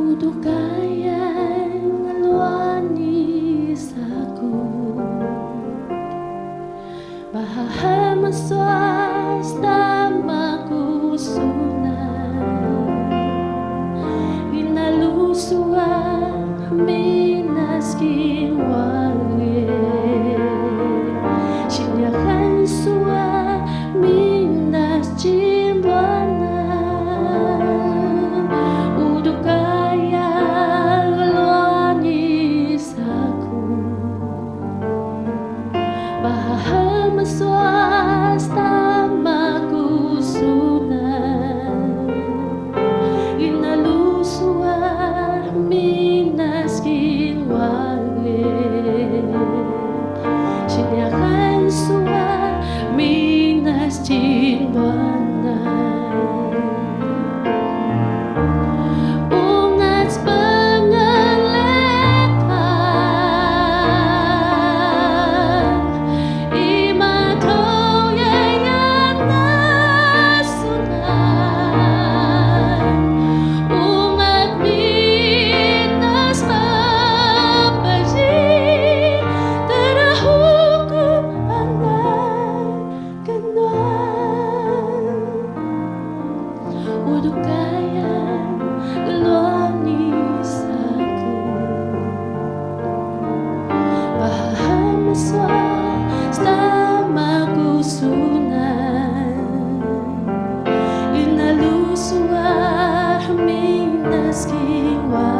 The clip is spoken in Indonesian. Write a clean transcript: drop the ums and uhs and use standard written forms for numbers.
Udo kaya'y ngalwanis aku, bahama swasta makusunan, inalusua minas kiwalwe, sinyakan sua minas cimbana. Bahama swasta makusunan, inalusua minas kiwalwe, sinyakan sua minas cimbana. Udo kaya'y ngalwanis aku, bahama swasta makusunan, inalusua minas kiwalwe.